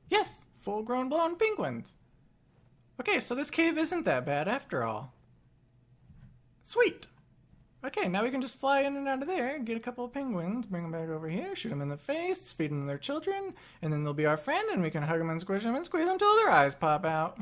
Yes, full-grown blown penguins. Okay, so this cave isn't that bad after all. Sweet. Okay, now we can just fly in and out of there, get a couple of penguins, bring them back over here, shoot them in the face, feed them their children, and then they'll be our friend, and we can hug them and squish them and squeeze them until their eyes pop out.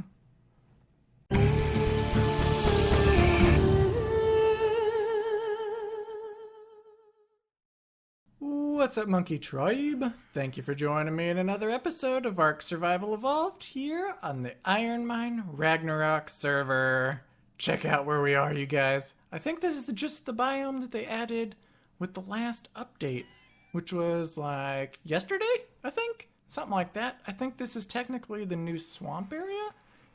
What's up, Monkey Tribe? Thank you for joining me in another episode of Ark Survival Evolved here on the IronMine Ragnarok server. Check out where we are, you guys. I think this is just the biome that they added with the last update, which was like yesterday, I think? Something like that. I think this is technically the new swamp area.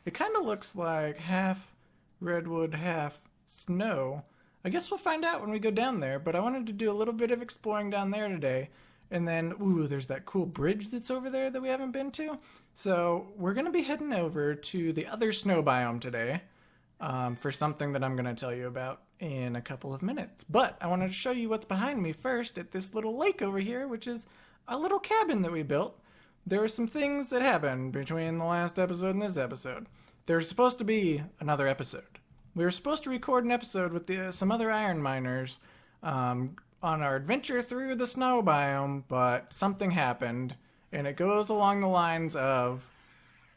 It kind of looks like half redwood, half snow. I guess we'll find out when we go down there, but I wanted to do a little bit of exploring down there today. And then, ooh, there's that cool bridge that's over there that we haven't been to. So we're going to be heading over to the other snow biome today for something that I'm going to tell you about in a couple of minutes. But I wanted to show you what's behind me first at this little lake over here, which is a little cabin that we built. There were some things that happened between the last episode and this episode. There's supposed to be another episode. We were supposed to record an episode with some other iron miners on our adventure through the snow biome, but something happened, and it goes along the lines of,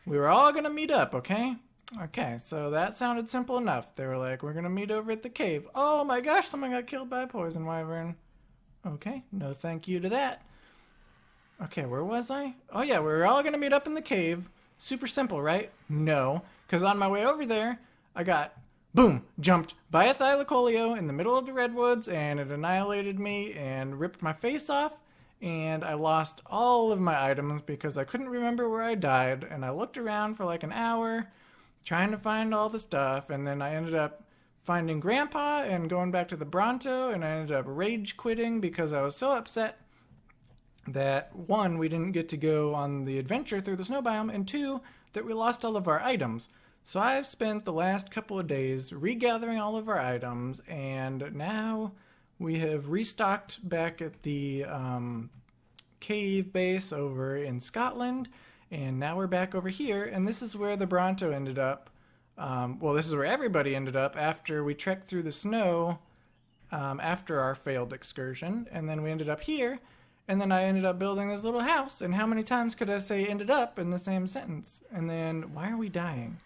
we were all going to meet up, okay? Okay, so that sounded simple enough. They were like, we're going to meet over at the cave. Oh my gosh, someone got killed by a poison wyvern. Okay, no thank you to that. Okay, where was I? Oh yeah, we were all going to meet up in the cave. Super simple, right? No, because on my way over there, I got boom, jumped by a thylacoleo in the middle of the redwoods, and it annihilated me and ripped my face off, and I lost all of my items because I couldn't remember where I died, and I looked around for like an hour trying to find all the stuff, and then I ended up finding Grandpa and going back to the Bronto, and I ended up rage quitting because I was so upset that, one, we didn't get to go on the adventure through the snow biome, and two, that we lost all of our items. So I've spent the last couple of days regathering all of our items, and now we have restocked back at the cave base over in Scotland, and now we're back over here, and this is where the Bronto ended up. Well, this is where everybody ended up after we trekked through the snow after our failed excursion, and then we ended up here, and then I ended up building this little house, and how many times could I say ended up in the same sentence? And then, why are we dying?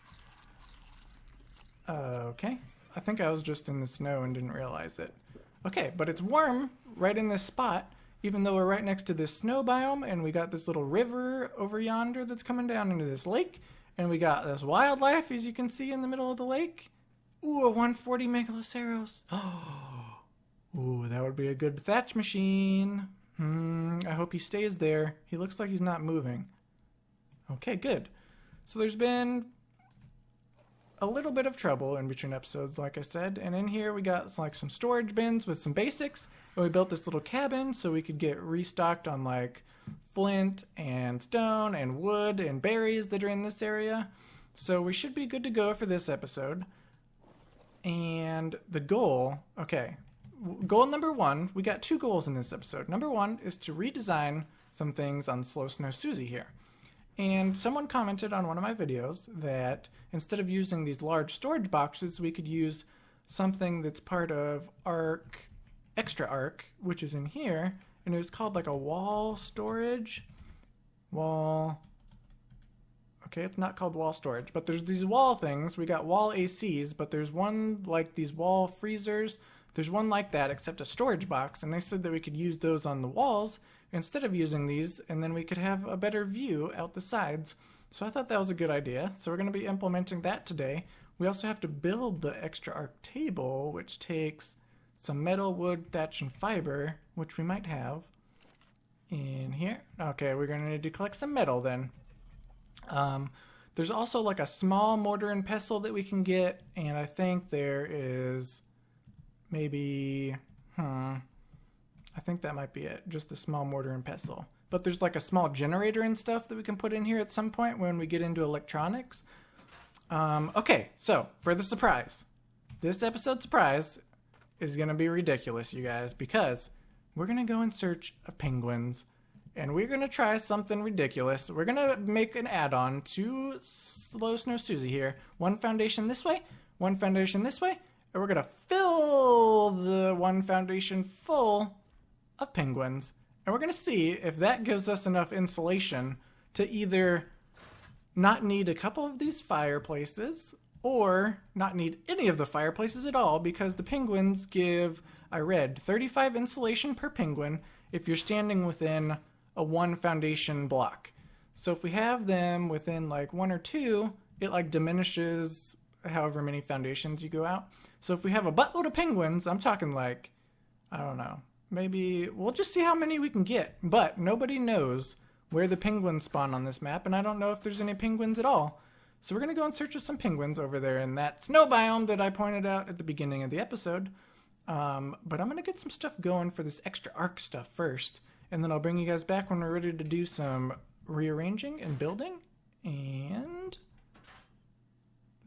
Okay. I think I was just in the snow and didn't realize it. Okay, but it's warm right in this spot, even though we're right next to this snow biome, and we got this little river over yonder that's coming down into this lake, and we got this wildlife, as you can see, in the middle of the lake. Ooh, a 140 Megaloceros. Oh, ooh, that would be a good thatch machine. I hope he stays there. He looks like he's not moving. Okay, good. So there's been a little bit of trouble in between episodes, like I said, and in here we got like some storage bins with some basics, and we built this little cabin so we could get restocked on like flint and stone and wood and berries that are in this area. So we should be good to go for this episode. And the goal, okay, goal number one, we got two goals in this episode. Number one is to redesign some things on Slow Snow Susie here. And someone commented on one of my videos that instead of using these large storage boxes, we could use something that's part of Ark, Extra Ark, which is in here, and it was called like a wall storage. Wall. Okay, it's not called wall storage, but there's these wall things. We got wall ACs, but there's one like these wall freezers. There's one like that, except a storage box, and they said that we could use those on the walls instead of using these, and then we could have a better view out the sides. So I thought that was a good idea. So we're going to be implementing that today. We also have to build the Extra Ark table, which takes some metal, wood, thatch, and fiber, which we might have in here. Okay, we're going to need to collect some metal then. There's also like a small mortar and pestle that we can get, and I think there is maybe, I think that might be it, just a small mortar and pestle. But there's like a small generator and stuff that we can put in here at some point when we get into electronics. Okay, so for the surprise, this episode's surprise is going to be ridiculous, you guys, because we're going to go in search of penguins, and we're going to try something ridiculous. We're going to make an add-on to Slow Snow Susie here. One foundation this way, one foundation this way, and we're going to fill the one foundation full of penguins. And we're going to see if that gives us enough insulation to either not need a couple of these fireplaces or not need any of the fireplaces at all, because the penguins give, I read, 35 insulation per penguin if you're standing within a one foundation block. So if we have them within like one or two, it like diminishes however many foundations you go out. So if we have a buttload of penguins, I'm talking like, I don't know, maybe we'll just see how many we can get. But nobody knows where the penguins spawn on this map, and I don't know if there's any penguins at all. So we're going to go in search of some penguins over there in that snow biome that I pointed out at the beginning of the episode. But I'm going to get some stuff going for this extra arc stuff first, and then I'll bring you guys back when we're ready to do some rearranging and building. And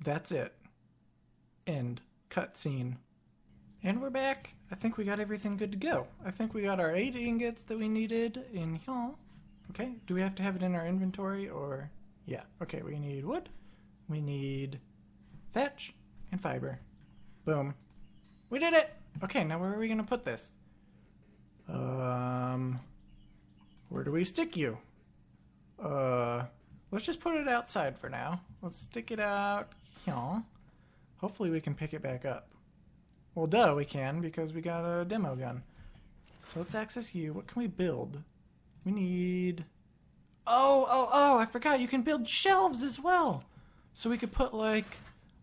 that's it. End. Cutscene. And we're back. I think we got everything good to go. I think we got our 8 ingots that we needed in here. Okay, do we have to have it in our inventory or... Yeah, okay, we need wood, we need thatch, and fiber. Boom. We did it! Okay, now where are we going to put this? Where do we stick you? Let's just put it outside for now. Let's stick it out here. Hopefully we can pick it back up. Well, duh, we can, because we got a demo gun. So let's access you. What can we build? We need... Oh, I forgot. You can build shelves as well. So we could put, like,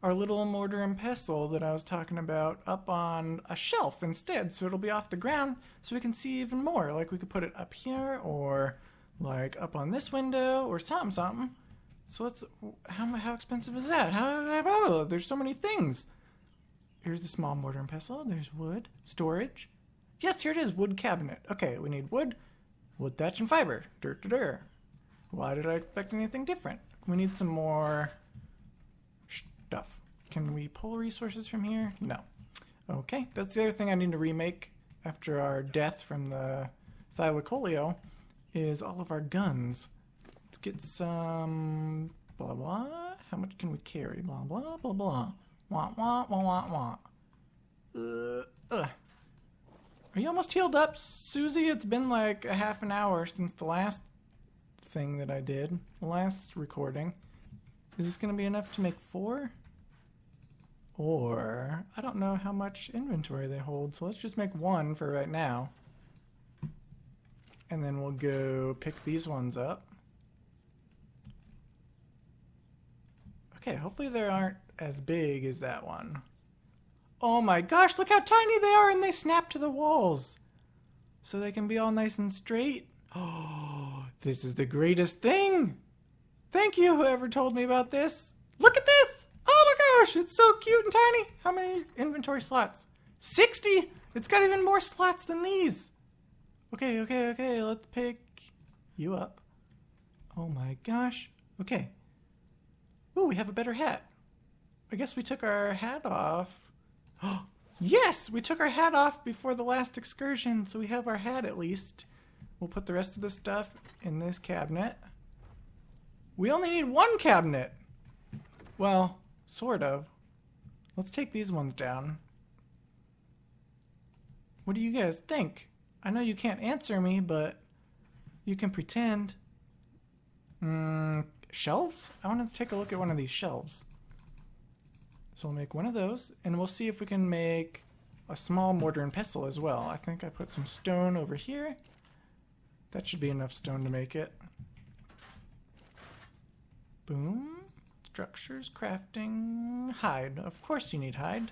our little mortar and pestle that I was talking about up on a shelf instead. So it'll be off the ground so we can see even more. Like, we could put it up here or, like, up on this window or something. So let's... How expensive is that? There's so many things. Here's the small mortar and pestle. There's wood. Storage. Yes, here it is. Wood cabinet. Okay, we need wood, thatch, and fiber. Why did I expect anything different? We need some more stuff. Can we pull resources from here? No. Okay, that's the other thing I need to remake after our death from the Thylacoleo is all of our guns. Let's get some blah blah. How much can we carry? Blah blah blah blah. Wah wah wah wah wah. Are you almost healed up, Susie? It's been like a half an hour since the last thing that I did, the last recording. Is this going to be enough to make 4? Or, I don't know how much inventory they hold, so let's just make 1 for right now. And then we'll go pick these ones up. Okay, hopefully they aren't as big as that one. Oh my gosh, look how tiny they are, and they snap to the walls. So they can be all nice and straight. Oh, this is the greatest thing. Thank you, whoever told me about this. Look at this. Oh my gosh, it's so cute and tiny. How many inventory slots? 60. It's got even more slots than these. Okay, let's pick you up. Oh my gosh. Okay. Ooh, we have a better hat. I guess we took our hat off. Yes, we took our hat off before the last excursion, so we have our hat at least. We'll put the rest of the stuff in this cabinet. We only need 1 cabinet. Well, sort of. Let's take these ones down. What do you guys think? I know you can't answer me, but you can pretend. Shelves? I want to take a look at one of these shelves. So we'll make one of those, and we'll see if we can make a small mortar and pestle as well. I think I put some stone over here. That should be enough stone to make it. Boom. Structures, crafting, hide. Of course you need hide.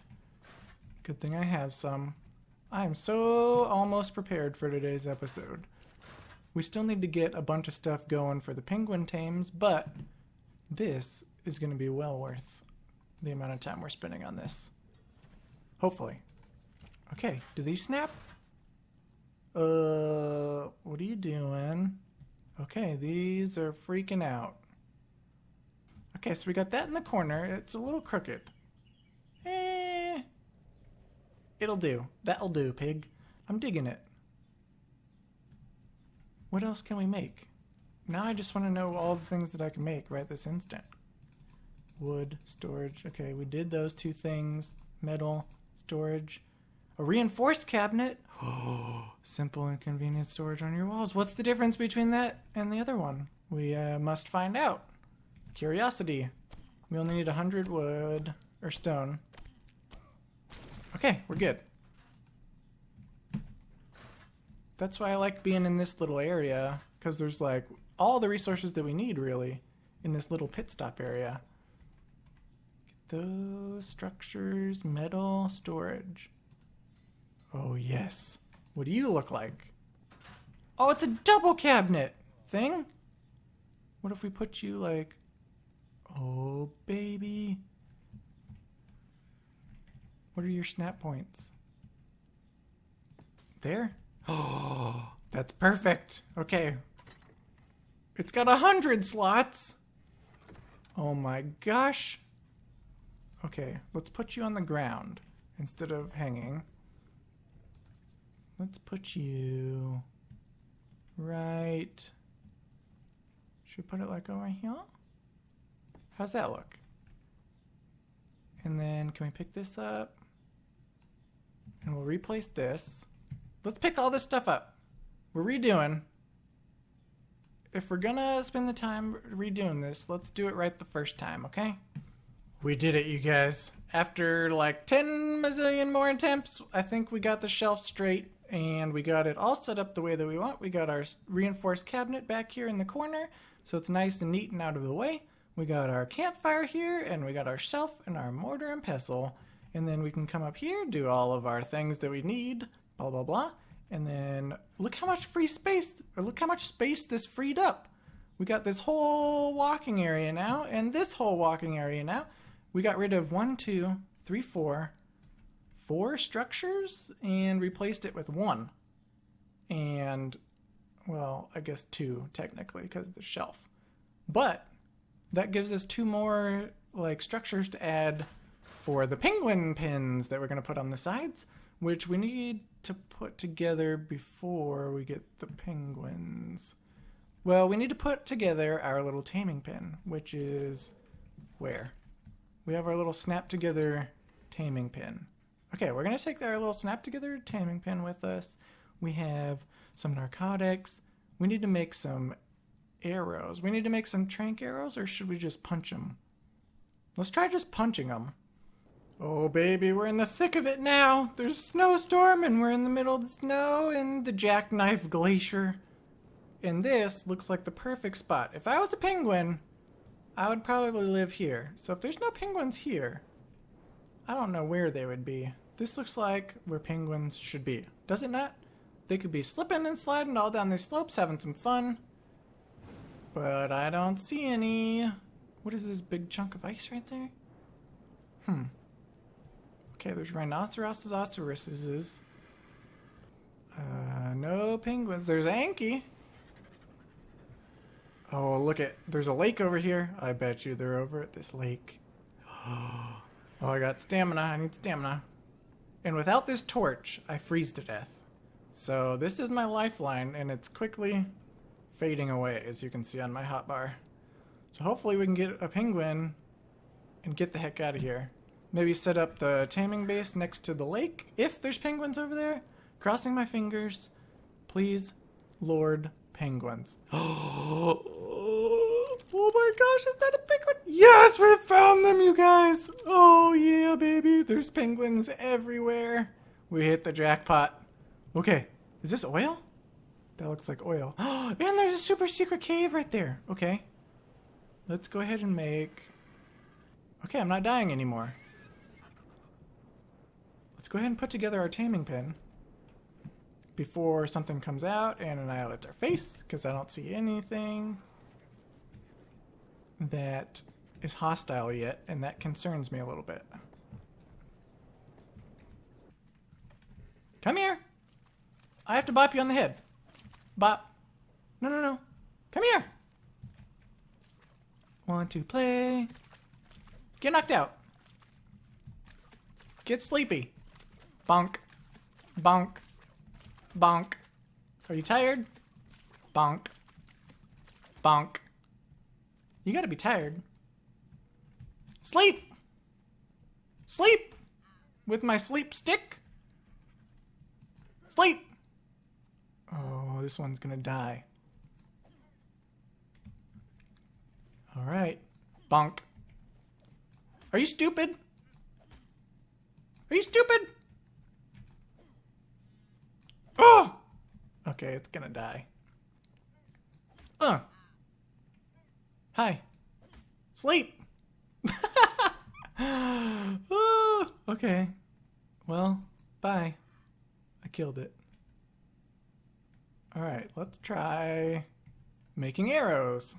Good thing I have some. I am so almost prepared for today's episode. We still need to get a bunch of stuff going for the penguin tames, but this is going to be well worth the amount of time we're spending on this. Hopefully. Okay, do these snap? What are you doing? Okay, these are freaking out. Okay, so we got that in the corner. It's a little crooked. It'll do. That'll do, pig. I'm digging it. What else can we make? Now I just want to know all the things that I can make right this instant. Wood, storage. Okay, we did those 2 things. Metal, storage. A reinforced cabinet. Oh, simple and convenient storage on your walls. What's the difference between that and the other one? We must find out. Curiosity. We only need 100 wood or stone. Okay, we're good. That's why I like being in this little area, because there's like all the resources that we need really in this little pit stop area. Get those structures, metal, storage. Oh yes. What do you look like? Oh, it's a double cabinet thing. What if we put you like, oh baby. What are your snap points? There? Oh, that's perfect. Okay. It's got 100 slots. Oh my gosh. Okay, let's put you on the ground instead of hanging. Let's put you right. Should we put it like over here? How's that look? And then can we pick this up? And we'll replace this. Let's pick all this stuff up. We're redoing. If we're gonna spend the time redoing this, let's do it right the first time, okay? We did it, you guys. After like 10 mazillion more attempts, I think we got the shelf straight and we got it all set up the way that we want. We got our reinforced cabinet back here in the corner, so it's nice and neat and out of the way. We got our campfire here, and we got our shelf and our mortar and pestle. And then we can come up here, do all of our things that we need, blah, blah, blah. And then look how much free space, or look how much space this freed up. We got this whole walking area now, and this whole walking area now. We got rid of 4 structures and replaced it with 1. And, well, I guess 2 technically because of the shelf. But that gives us 2 more like structures to add for the penguin pins that we're going to put on the sides, which we need to put together before we get the penguins. Well, we need to put together our little taming pin, which is where? We have our little snap together taming pin. Okay, we're going to take our little snap together taming pin with us. We have some narcotics. We need to make some arrows. We need to make some trank arrows, or should we just punch them? Let's try just punching them. Oh baby, we're in the thick of it now. There's a snowstorm and we're in the middle of the snow and the jackknife glacier. And this looks like the perfect spot. If I was a penguin, I would probably live here. So if there's no penguins here, I don't know where they would be. This looks like where penguins should be. Does it not? They could be slipping and sliding all down these slopes, having some fun. But I don't see any. What is this big chunk of ice right there? Okay, there's rhinoceroses, osauruses. No penguins. There's Anki. Oh, look at, there's a lake over here. I bet you they're over at this lake. Oh, I got stamina. I need stamina. And without this torch, I freeze to death. So this is my lifeline, and it's quickly fading away, as you can see on my hotbar. So hopefully we can get a penguin and get the heck out of here. Maybe set up the taming base next to the lake, if there's penguins over there. Crossing my fingers. Please, Lord Penguins. Oh my gosh, is that a penguin? Yes, we found them, you guys. Oh yeah, baby. There's penguins everywhere. We hit the jackpot. Okay, is this oil? That looks like oil. And there's a super secret cave right there. Okay, let's go ahead and make... Okay, I'm not dying anymore. Let's go ahead and put together our taming pin before something comes out and annihilates our face, because I don't see anything that is hostile yet, and that concerns me a little bit. Come here. I have to bop you on the head. Bop. No, no, no. Come here. Want to play. Get knocked out. Get sleepy. Bonk. Bonk. Bonk. Are you tired? Bonk. Bonk. You gotta be tired. Sleep! Sleep! With my sleep stick? Sleep! Oh, this one's gonna die. Alright. Bonk. Are you stupid? Are you stupid? Oh! Okay, it's gonna die. Hi. Sleep! Oh, okay. Well, bye. I killed it. Alright, let's try making arrows.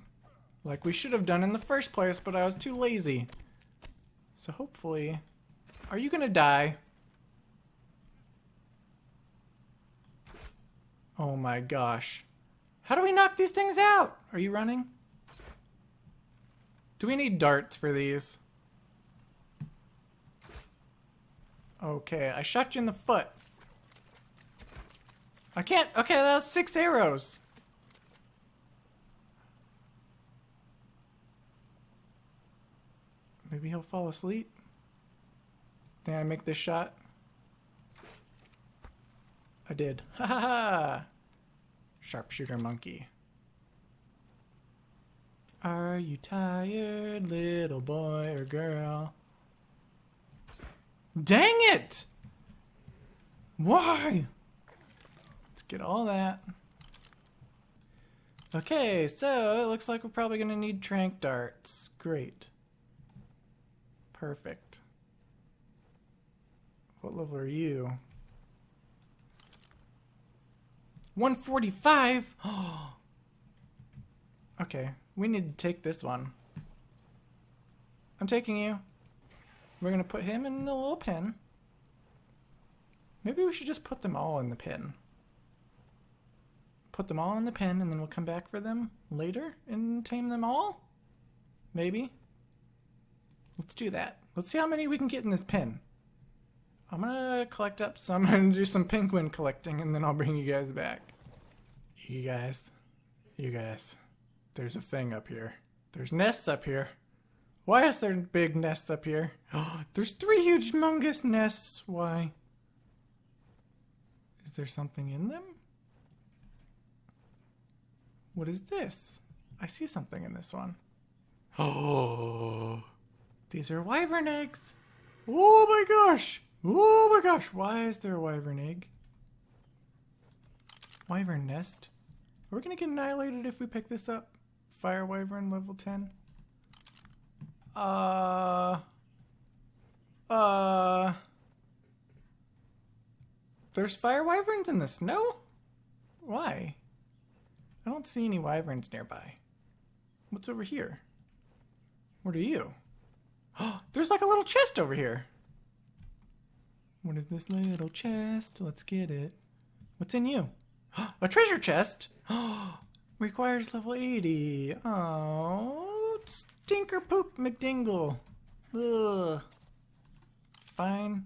Like we should have done in the first place, but I was too lazy. So hopefully... Are you gonna die? Oh my gosh. How do we knock these things out? Are you running? Do we need darts for these? Okay, I shot you in the foot. I can't. Okay, that was 6 arrows. Maybe he'll fall asleep. Did I make this shot? I did. Ha ha ha! Sharpshooter monkey. Are you tired, little boy or girl? Dang it! Why? Let's get all that. Okay, so it looks like we're probably gonna need trank darts. Great. Perfect. What level are you? 145? Okay, we need to take this one. I'm taking you. We're gonna put him in the little pen. Maybe we should just put them all in the pen. Put them all in the pen and then we'll come back for them later and tame them all? Maybe. Let's do that. Let's see how many we can get in this pen. I'm gonna collect up some and do some penguin collecting and then I'll bring you guys back. You guys. There's a thing up here. There's nests up here. Why is there big nests up here? There's 3 huge humongous nests. Why? Is there something in them? What is this? I see something in this one. Oh, these are wyvern eggs. Oh my gosh. Oh my gosh. Why is there a wyvern egg? Wyvern nest. Are we gonna get annihilated if we pick this up? Fire wyvern level 10. There's fire wyverns in the snow? Why? I don't see any wyverns nearby. What's over here? What are you? Oh, there's like a little chest over here. What is this little chest? Let's get it. What's in you? A treasure chest? Requires level 80. Oh, stinker poop McDingle. Ugh. Fine.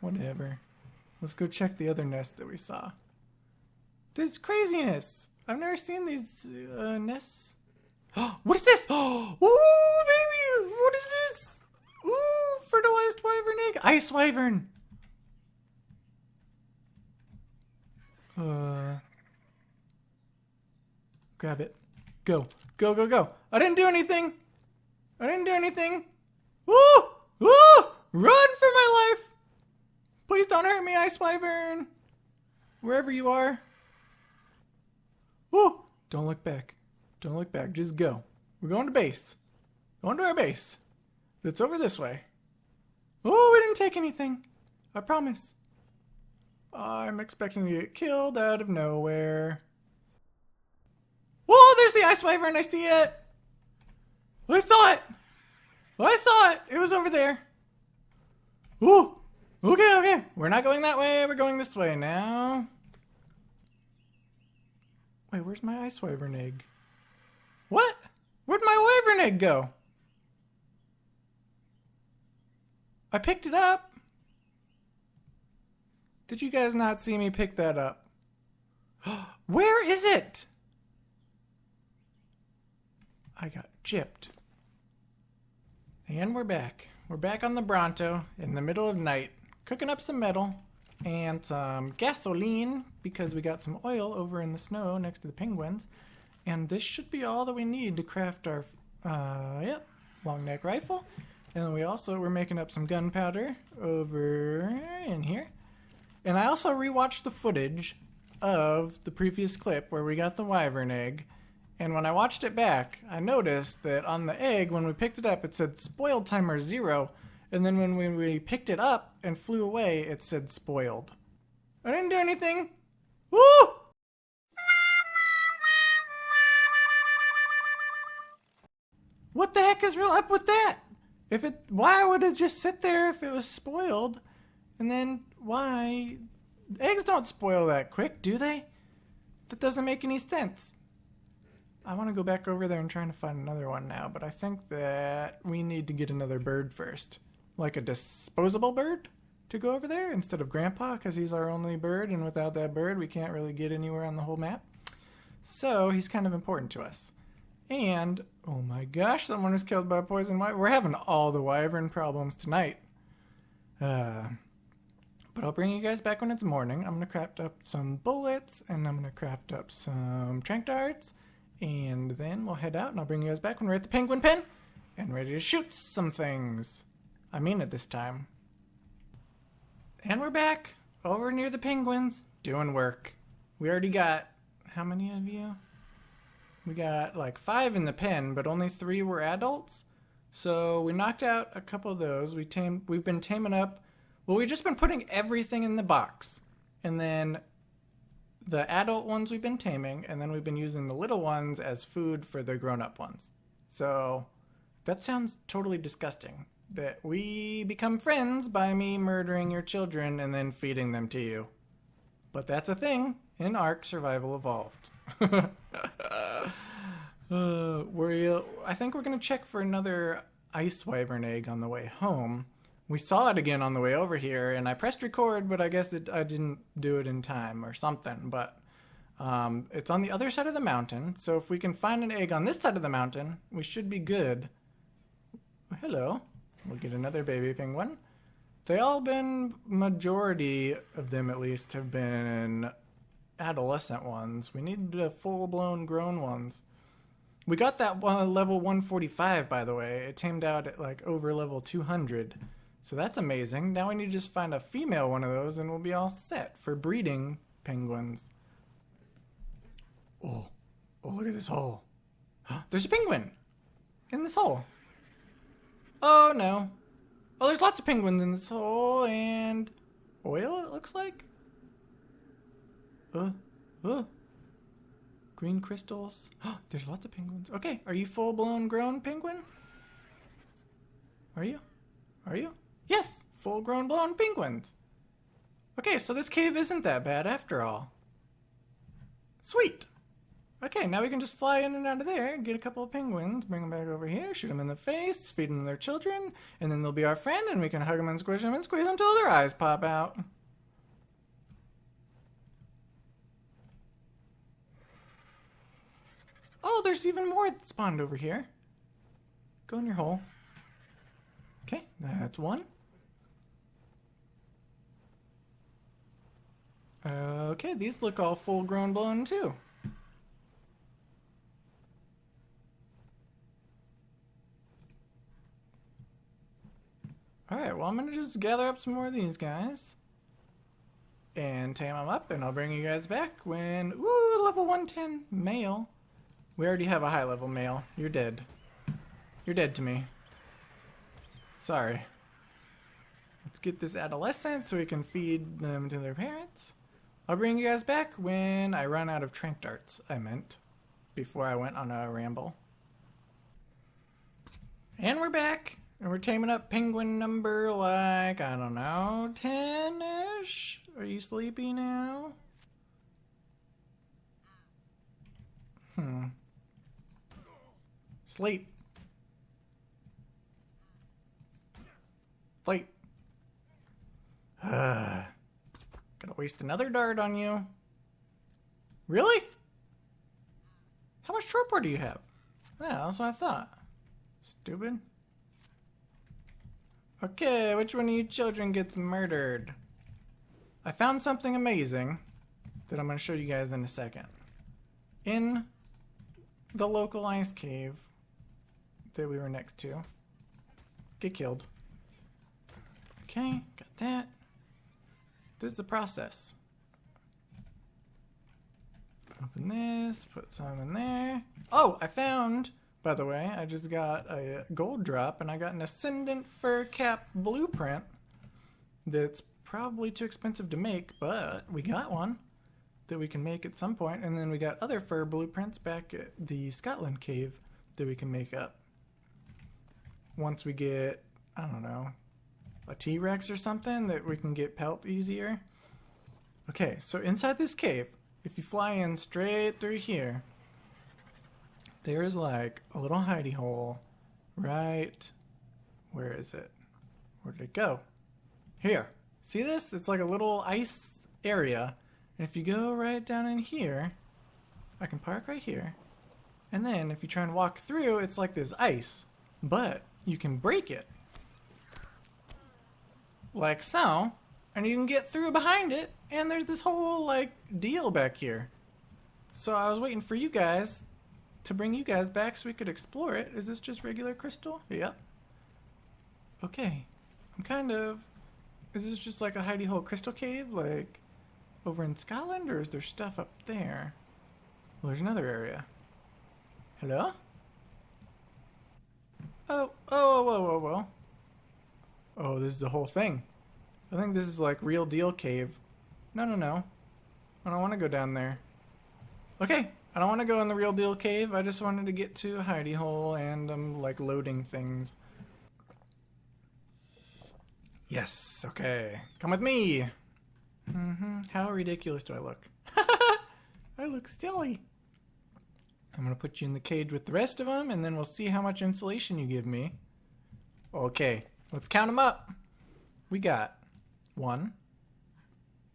Whatever. Let's go check the other nest that we saw. This is craziness. I've never seen these nests. What is this? Oh, baby! What is this? Ooh, fertilized wyvern egg. Ice wyvern. Grab it. Go. Go, go, go. I didn't do anything. I didn't do anything. Woo! Woo! Run for my life. Please don't hurt me, Ice Wyvern. Wherever you are. Woo! Don't look back. Don't look back. Just go. We're going to base. Going to our base. It's over this way. Oh, we didn't take anything. I promise. I'm expecting to get killed out of nowhere. Whoa, there's the Ice Wyvern. I see it. I saw it. I saw it. It was over there. Ooh. Okay, okay. We're not going that way. We're going this way now. Wait, where's my Ice Wyvern egg? What? Where'd my Wyvern egg go? I picked it up. Did you guys not see me pick that up? Where is it? I got gypped. And we're back. We're back on the Bronto in the middle of night, cooking up some metal and some gasoline because we got some oil over in the snow next to the penguins. And this should be all that we need to craft our, long neck rifle. And we're making up some gunpowder over in here. And I also rewatched the footage of the previous clip where we got the wyvern egg. And when I watched it back, I noticed that on the egg, when we picked it up, it said spoiled timer 0. And then when we picked it up and flew away, it said spoiled. I didn't do anything. Woo! What the heck is real up with that? Why would it just sit there if it was spoiled? And then why? Eggs don't spoil that quick, do they? That doesn't make any sense. I want to go back over there and try to find another one now, but I think that we need to get another bird first. Like a disposable bird to go over there instead of Grandpa, because he's our only bird, and without that bird we can't really get anywhere on the whole map. So he's kind of important to us. And, oh my gosh, someone was killed by poison wyvern. We're having all the wyvern problems tonight. But I'll bring you guys back when it's morning. I'm going to craft up some bullets, and I'm going to craft up some tranq darts. And then we'll head out, and I'll bring you guys back when we're at the penguin pen and ready to shoot some things. I mean it this time. And we're back over near the penguins doing work. We already got, how many of you? We got like 5 in the pen, but only 3 were adults. So we knocked out a couple of those. We've been taming up. Well, we've just been putting everything in the box. And then the adult ones we've been taming, and then we've been using the little ones as food for the grown-up ones. So that sounds totally disgusting. That we become friends by me murdering your children and then feeding them to you. But that's a thing in Ark Survival Evolved. I think we're going to check for another ice wyvern egg on the way home. We saw it again on the way over here, and I pressed record, but I guess I didn't do it in time or something. But it's on the other side of the mountain, so if we can find an egg on this side of the mountain, we should be good. Hello. We'll get another baby penguin. They all been, majority of them at least, have been adolescent ones. We need the full-blown grown ones. We got that one level 145, by the way. It tamed out at like over level 200. So that's amazing. Now we need to just find a female one of those and we'll be all set for breeding penguins. Oh, look at this hole. There's a penguin in this hole. Oh, no. Oh, there's lots of penguins in this hole and oil, it looks like. Green crystals. There's lots of penguins. Okay, are you full-blown grown penguin? Are you? Yes, full-grown blown penguins. Okay, so this cave isn't that bad after all. Sweet. Okay, now we can just fly in and out of there, get a couple of penguins, bring them back over here, shoot them in the face, feed them their children, and then they'll be our friend, and we can hug them and squish them and squeeze them till their eyes pop out. Oh, there's even more that spawned over here. Go in your hole. Okay, that's one. Okay, these look all full-grown blown too. Alright, well I'm gonna just gather up some more of these guys. And tame them up, and I'll bring you guys back when... Ooh, level 110 male. We already have a high-level male. You're dead. You're dead to me. Sorry. Let's get this adolescent so we can feed them to their parents. I'll bring you guys back when I run out of tranq darts, I meant, before I went on a ramble. And we're back, and we're taming up penguin number, like, I don't know, 10-ish? Are you sleepy now? Sleep. Sleep. Gonna waste another dart on you. Really? How much torpor do you have? Yeah, that's what I thought. Stupid. Okay, which one of you children gets murdered? I found something amazing that I'm going to show you guys in a second. In the local ice cave that we were next to. Get killed. Okay, got that. This is the process. Open this, put some in there. Oh, I found, by the way, I just got a gold drop and I got an Ascendant Fur Cap blueprint that's probably too expensive to make, but we got one that we can make at some point, and then we got other fur blueprints back at the Scotland cave that we can make up. Once we get, I don't know, a T-Rex or something that we can get pelt easier. Okay, so inside this cave, if you fly in straight through here, there's like a little hidey hole right, where is it? Where did it go? Here. See this? It's like a little ice area. And if you go right down in here, I can park right here. And then if you try and walk through, it's like this ice. But you can break it. Like so. And you can get through behind it. And there's this whole like deal back here. So I was waiting for you guys to bring you guys back so we could explore it. Is this just regular crystal? Yep. Okay. I'm kind of... Is this just like a hidey hole crystal cave like over in Scotland, or is there stuff up there? Well, there's another area. Hello? Oh, whoa. Oh, this is the whole thing. I think this is like real deal cave. No. I don't want to go down there. Okay, I don't want to go in the real deal cave. I just wanted to get to a hidey hole, and I'm like loading things. Yes, okay. Come with me. How ridiculous do I look? I look silly. I'm going to put you in the cage with the rest of them, and then we'll see how much insulation you give me. Okay, let's count them up. We got 1.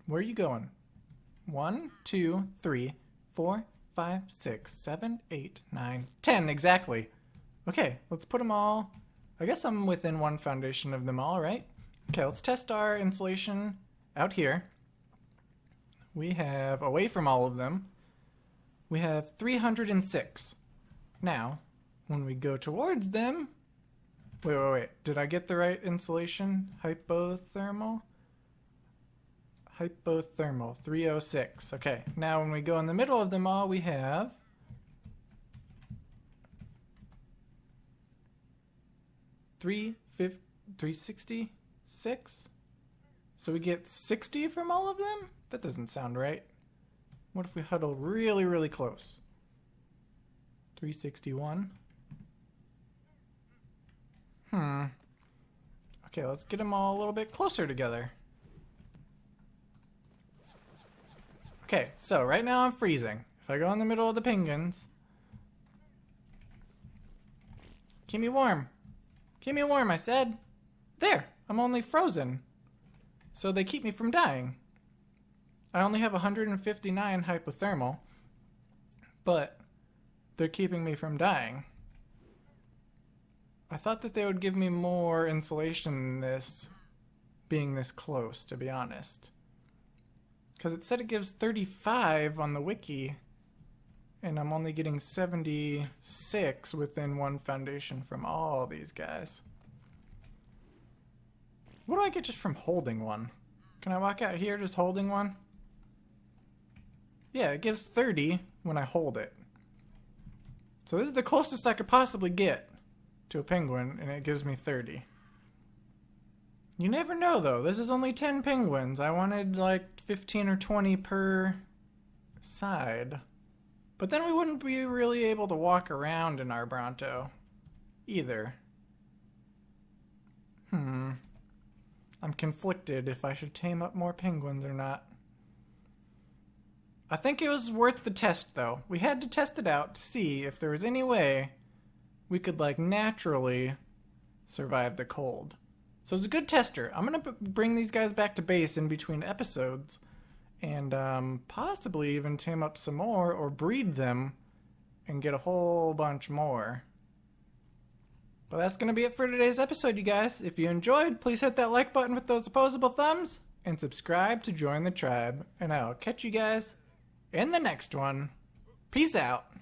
Where are you going? 1, 2, 3, 4, 5, 6, 7, 8, 9, 10 exactly. Okay, let's put them all. I guess I'm within one foundation of them all, right? Okay, let's test our insulation out here. We have, away from all of them, we have 306. Now, when we go towards them... Wait. Did I get the right insulation? Hypothermal? Hypothermal, 306. Okay, now when we go in the middle of them all, we have... 366? So we get 60 from all of them? That doesn't sound right. What if we huddle really, really close? 361. Okay, let's get them all a little bit closer together. Okay, so right now I'm freezing. If I go in the middle of the penguins... Keep me warm. Keep me warm, I said. There, I'm only frozen. So they keep me from dying. I only have 159 hypothermal, but they're keeping me from dying. I thought that they would give me more insulation than this, being this close, to be honest. Because it said it gives 35 on the wiki, and I'm only getting 76 within one foundation from all these guys. What do I get just from holding one? Can I walk out here just holding one? Yeah, it gives 30 when I hold it. So this is the closest I could possibly get to a penguin, and it gives me 30. You never know, though. This is only 10 penguins. I wanted like 15 or 20 per side. But then we wouldn't be really able to walk around in our bronto either. I'm conflicted if I should tame up more penguins or not. I think it was worth the test, though. We had to test it out to see if there was any way we could, like, naturally survive the cold. So it's a good tester. I'm going to bring these guys back to base in between episodes and possibly even tame up some more or breed them and get a whole bunch more. But that's going to be it for today's episode, you guys. If you enjoyed, please hit that like button with those opposable thumbs and subscribe to join the tribe. And I'll catch you guys in the next one. Peace out.